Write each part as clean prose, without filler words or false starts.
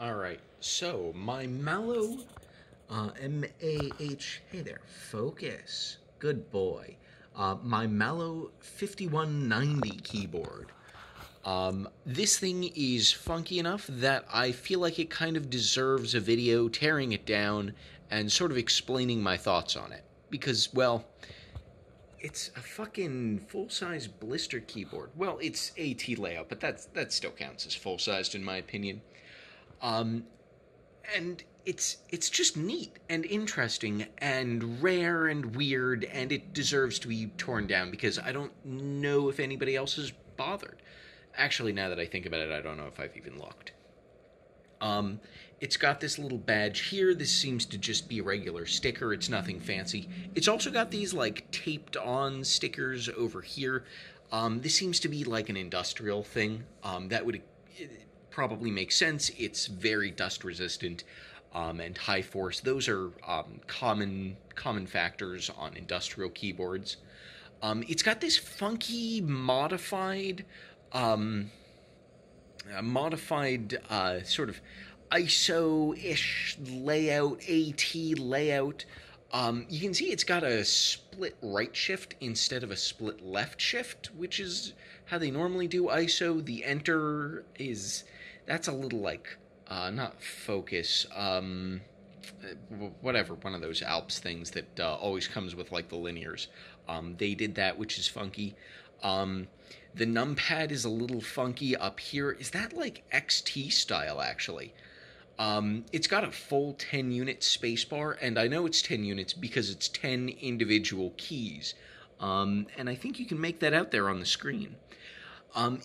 All right, so my Mallow, M-A-H, hey there, focus, good boy. My Mallow 5190 keyboard. This thing is funky enough that I feel like it kind of deserves a video tearing it down and sort of explaining my thoughts on it. Because, well, it's a fucking full-size blister keyboard. Well, it's AT layout, but that still counts as full-sized in my opinion. Um, and it's just neat and interesting and rare and weird, and it deserves to be torn down because I don't know if anybody else has bothered. Actually, now that I think about it, I don't know if I've even looked. It's got this little badge here. This seems to just be a regular sticker. It's nothing fancy. It's also got these, like, taped-on stickers over here. This seems to be, like, an industrial thing. That would probably make sense. It's very dust-resistant and high force. Those are common factors on industrial keyboards. It's got this funky modified sort of ISO-ish layout, AT layout. You can see it's got a split right shift instead of a split left shift, which is how they normally do ISO. The enter that's a little like, not focus, whatever, one of those Alps things that always comes with like the linears. They did that, which is funky. The numpad is a little funky up here. Is that like XT style, actually? It's got a full 10 unit spacebar, and I know it's 10 units because it's 10 individual keys. And I think you can make that out there on the screen.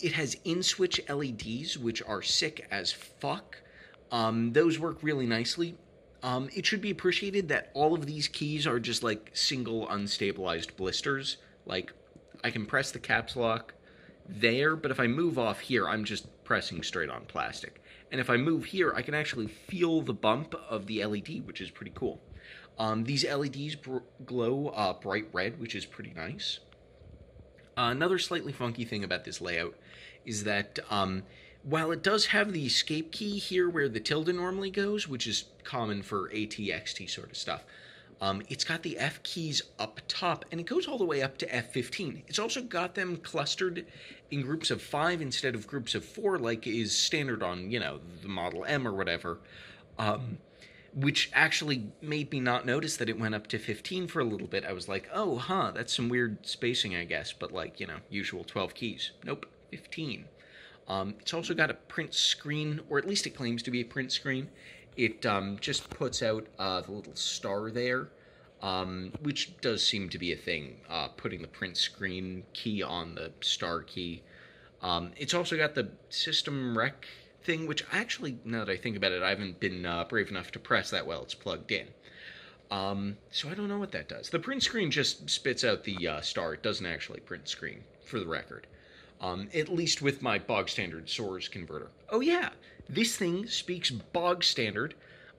It has in-switch LEDs, which are sick as fuck. Those work really nicely. It should be appreciated that all of these keys are just like single unstabilized blisters. Like, I can press the caps lock there, but if I move off here, I'm just pressing straight on plastic. And if I move here, I can actually feel the bump of the LED, which is pretty cool. These LEDs glow bright red, which is pretty nice. Another slightly funky thing about this layout is that while it does have the escape key here where the tilde normally goes, which is common for AT, XT sort of stuff, it's got the F keys up top, and it goes all the way up to F15. It's also got them clustered in groups of 5 instead of groups of 4, like is standard on, the Model M or whatever, which actually made me not notice that it went up to 15 for a little bit. I was like, oh, that's some weird spacing, I guess, but like, usual 12 keys. Nope, 15. It's also got a print screen, or at least it claims to be a print screen. It just puts out the little star there, which does seem to be a thing, putting the print screen key on the star key. It's also got the system rec thing, which actually, now that I think about it, I haven't been brave enough to press that while it's plugged in. So I don't know what that does. The print screen just spits out the star. It doesn't actually print screen, for the record. At least with my bog standard source converter. Oh yeah, this thing speaks bog standard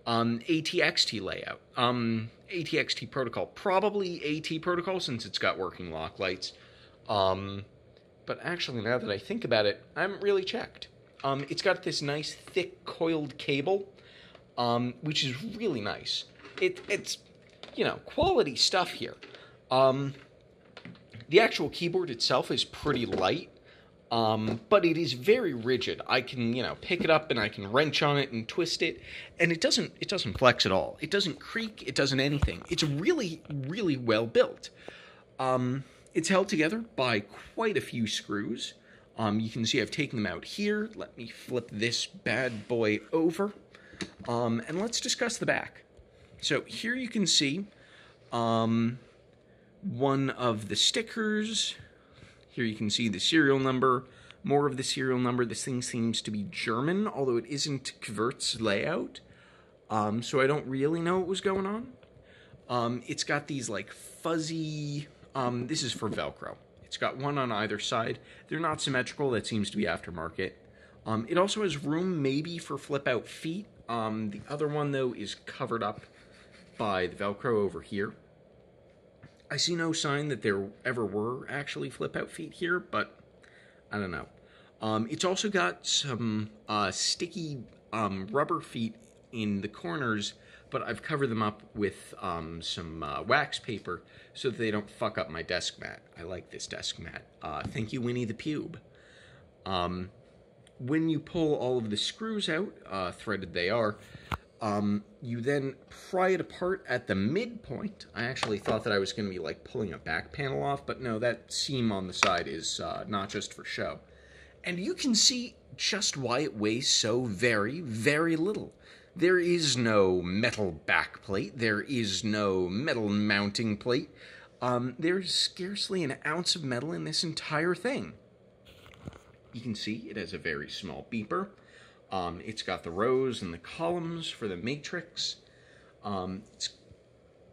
ATXT layout. ATXT protocol. Probably AT protocol since it's got working lock lights. But actually, now that I think about it, I haven't really checked. It's got this nice thick coiled cable, which is really nice. It's quality stuff here. The actual keyboard itself is pretty light. But it is very rigid. I can, pick it up and I can wrench on it and twist it, and it doesn't flex at all. It doesn't creak, it doesn't anything. It's really, really well built. It's held together by quite a few screws. You can see I've taken them out here. Let me flip this bad boy over, and let's discuss the back. So here you can see one of the stickers. Here you can see the serial number, more of the serial number. This thing seems to be German, although it isn't Kvert's layout. So I don't really know what was going on. It's got these like fuzzy, this is for Velcro. It's got one on either side. They're not symmetrical, that seems to be aftermarket. It also has room maybe for flip out feet. The other one though is covered up by the Velcro over here. I see no sign that there ever were actually flip-out feet here, but I don't know. It's also got some sticky rubber feet in the corners, but I've covered them up with some wax paper so that they don't fuck up my desk mat. I like this desk mat. Thank you, Winnie the Pube. When you pull all of the screws out, threaded they are, you then pry it apart at the midpoint. I actually thought that I was going to be like pulling a back panel off, but no, that seam on the side is not just for show. And you can see just why it weighs so very, very little. There is no metal back plate. There is no metal mounting plate. There's scarcely an ounce of metal in this entire thing. You can see it has a very small beeper. It's got the rows and the columns for the matrix. It's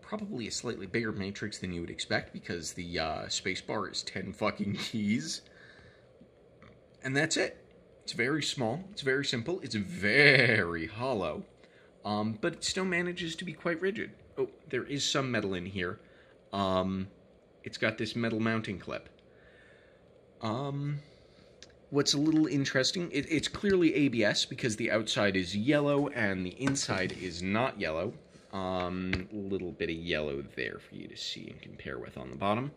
probably a slightly bigger matrix than you would expect because the spacebar is 10 fucking keys. And that's it. It's very small. It's very simple. It's very hollow. But it still manages to be quite rigid. Oh, there is some metal in here. It's got this metal mounting clip. What's a little interesting, it's clearly ABS because the outside is yellow and the inside is not yellow. Little bit of yellow there for you to see and compare with on the bottom.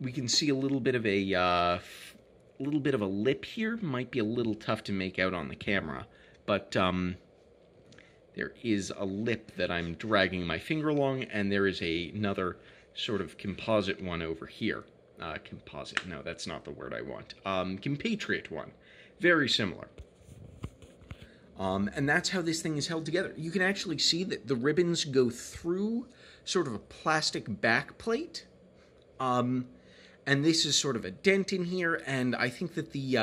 We can see a little bit of a lip here. Might be a little tough to make out on the camera, but there is a lip that I'm dragging my finger along, and there is another sort of composite one over here. Composite, no, that's not the word I want. Compatriot one. Very similar. And that's how this thing is held together. You can actually see that the ribbons go through sort of a plastic back plate. And this is sort of a dent in here, and I think that the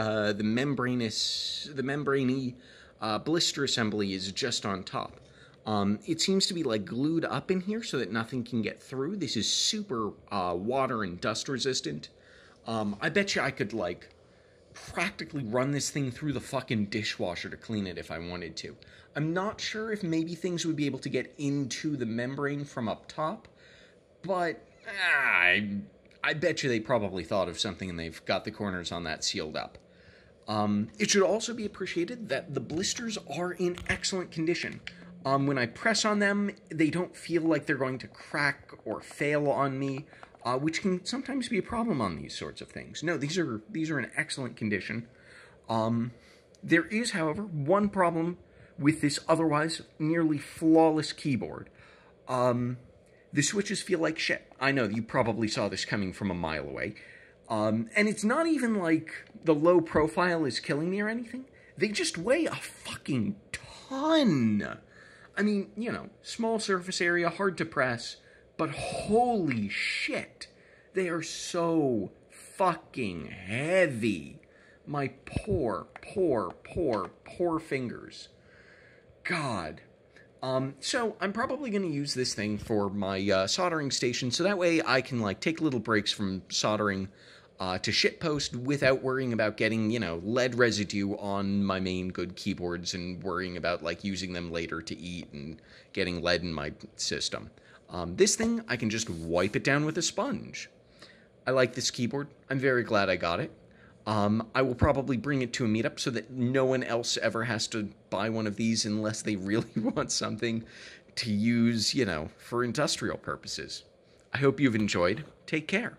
membraney blister assembly is just on top. It seems to be like glued up in here so that nothing can get through. This is super water and dust resistant. I bet you I could like practically run this thing through the fucking dishwasher to clean it if I wanted to. I'm not sure if maybe things would be able to get into the membrane from up top, but I bet you they probably thought of something and they've got the corners on that sealed up. It should also be appreciated that the blisters are in excellent condition. When I press on them, they don't feel like they're going to crack or fail on me, which can sometimes be a problem on these sorts of things. No, these are in excellent condition. There is, however, one problem with this otherwise nearly flawless keyboard. The switches feel like shit. I know, you probably saw this coming from a mile away. And it's not even like the low profile is killing me or anything. They just weigh a fucking ton. I mean, you know, small surface area, hard to press, but holy shit, they are so fucking heavy. My poor fingers. God. So I'm probably going to use this thing for my soldering station, so that way I can like take little breaks from soldering to shitpost without worrying about getting, you know, lead residue on my main good keyboards and worrying about like using them later to eat and getting lead in my system. This thing, I can just wipe it down with a sponge. I like this keyboard. I'm very glad I got it. I will probably bring it to a meetup so that no one else ever has to buy one of these unless they really want something to use, you know, for industrial purposes. I hope you've enjoyed. Take care.